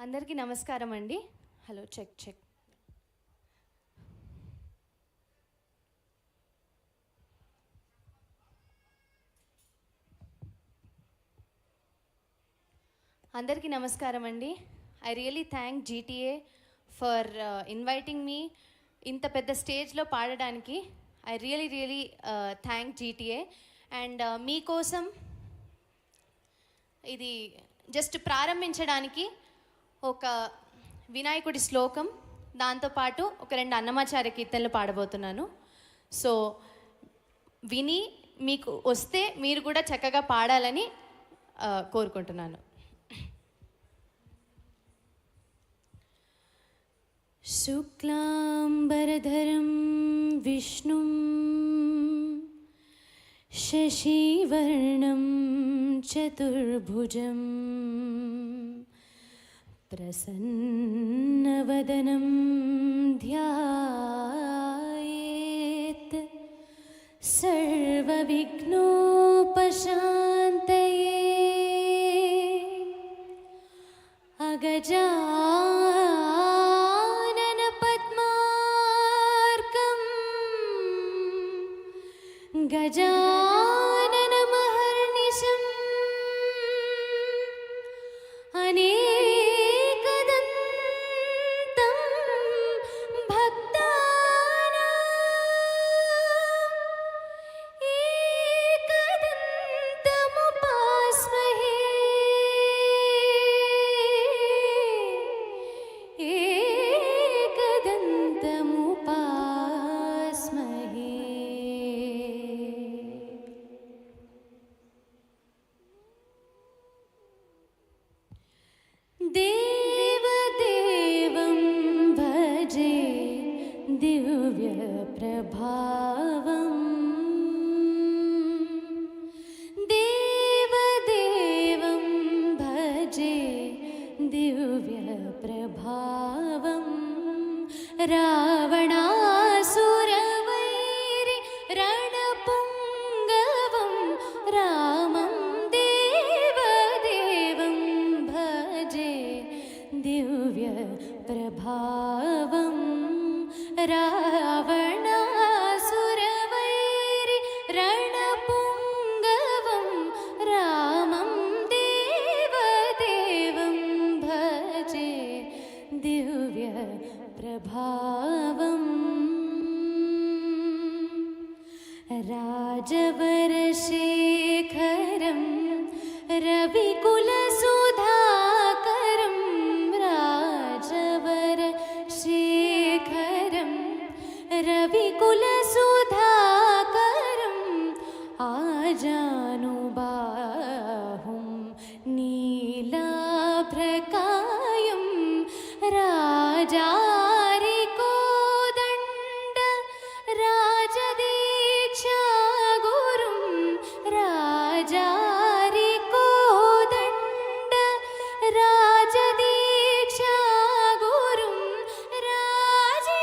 అందరికీ నమస్కారం అండి. Hello check check. అందరికీ నమస్కారం అండి. I really thank GTA for inviting me ఇంత పెద్ద స్టేజ్లో పాడడానికి. I really thank GTA. And మీకోసం ఇది జస్ట్ ప్రారంభించడానికి ఒక వినాయకుడి శ్లోకం, దాంతోపాటు ఒక 2 అన్నమాచార్య కీర్తనలు పాడబోతున్నాను. సో విని మీకు వస్తే మీరు కూడా చక్కగా పాడాలని కోరుకుంటున్నాను. శుక్లాంబరధరం విష్ణుం శశివర్ణం చతుర్భుజం ప్రసన్నవదనం ధ్యాయేత్ సర్వవిఘ్నోపశాంతయే. అగజానన పద్మార్కం గజానన మహర్నిశం అనేకదంతం భక్తానాం ఏకదంతముపాస్మహే. ఏకదంతముపాస్మహే. దేవదేవం భజే దివ్యప్రభావం. దేవదేవం భజే దివ్యప్రభావం. రావణాసురవైరి రణపుంగవం రామం దేవదేవం భజే దివ్యప్రభావం. రావణాసురవైరి రణపుంగవం రామం దేవదేవం భజే దివ్యప్రభావం. రాజవరశేఖరం రవికులసుధాకరం. రాజవరశేఖరం రవికులసుధాకరం ఆజానుబాహుం నీలాభ్రకాయం. రాజారికోదండ రాజదీక్షాగురుం. రాజారికోదండ రాజదీక్షాగురుం. రాజీవలోచనం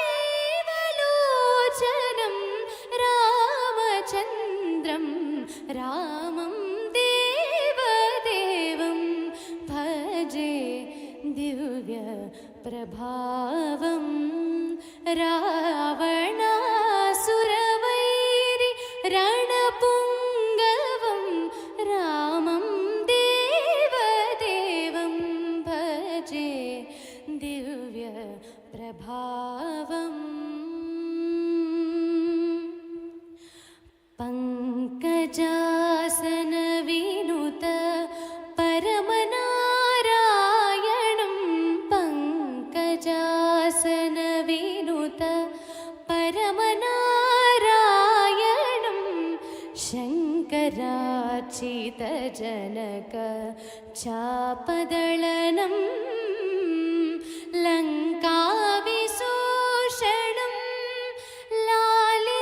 రామచంద్రం రామం దేవదేవం భజే దివ్యప్రభావం. రావణాసురవైరి రణపుంగవం రామం దేవదేవం భజే దివ్యప్రభావం. పంకజాసన వినుత పరమనారాయణం. పంకజాసన వినుత పరమనారాయణం. శంకరార్చితజనక చాపదళనం. లంకావిశోషణం లాలితవిభీషణం.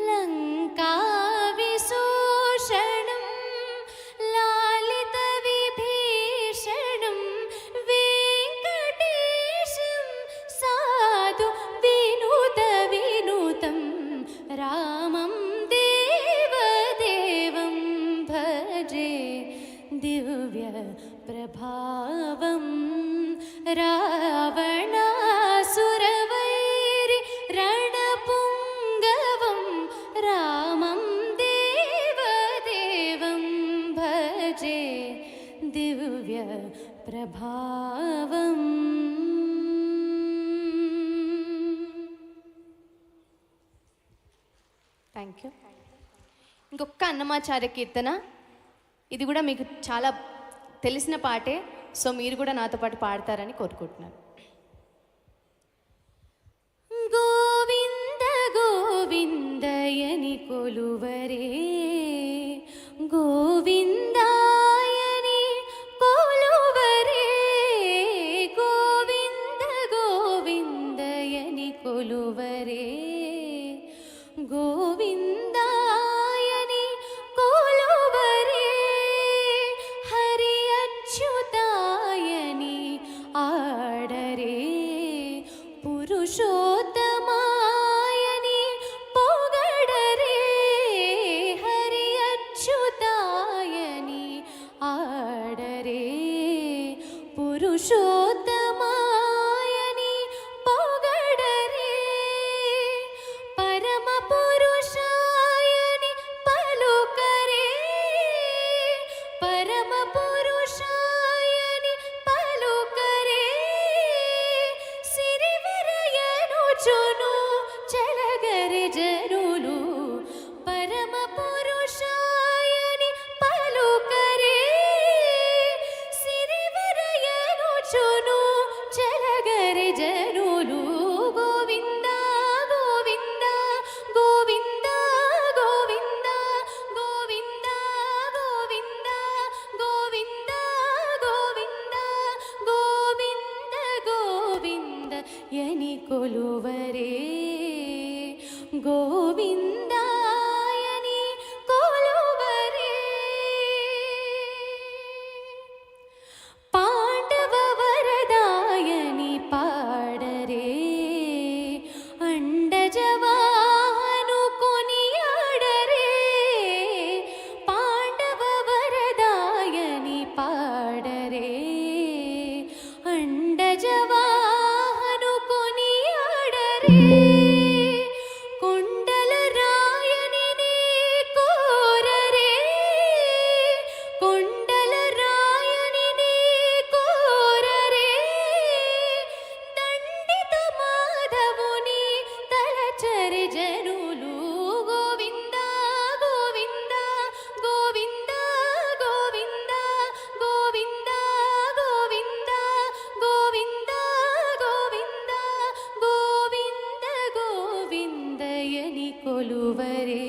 లంకావిశోషణం లాలితవిభీషణం. వెంకటేశం సాధు వినుత వినుతం రామం దేవదేవం భజే దివ్య ప్రభావం రావణాసురవైరి రణపుంగవం రామం దేవదేవం భజే దివ్య ప్రభావం. Thank you. ఇంకొక అన్నమాచార్య కీర్తన, ఇది కూడా మీకు చాలా తెలిసిన పాటే, సో మీరు కూడా నాతో పాటు పాడతారని కోరుకుంటున్నాను. గోవింద గోవిందయని కొలువరే గోవిందాయని కొలువరే గోవింద గోవిందయని కొలువరే గోవిందాయని కొలువరే హరి అచ్యుతాయని ఆడరే పురుషోత్తమాయని పొగడరే హరి అచ్యుతాయని ఆడరే పురుషోత్తమాయని పొగడరే పరమ పురుషాయని పలుకరే పరమ పురుషాయని పలుకరే సిరివరయనుచును చలగరి జనులు పరమ పురుషాయని పలుకరే సిరివరయనుచును చలగరి జనులు గోవింద గోవింద గోవింద గోవింద గోవింద గోవింద గోవింద గోవింద గోవింద గోవింద యని కొలువరే గోవిందాయని కొలువరే పాండవ వరదాయని పాడరే అండజవాహను కొనియాడరే పాండవ వరదాయని పాడరే అండజవాహను కొనియాడరే కొండల రాయని నీ కోరరే కొండల రాయని నీ కోరరే దండిత మాధవుని తలచరి జనులు గోవింద గోవింద గోవింద గోవింద గోవింద గోవింద గోవింద గోవింద గోవింద గోవిందయని కొలువరే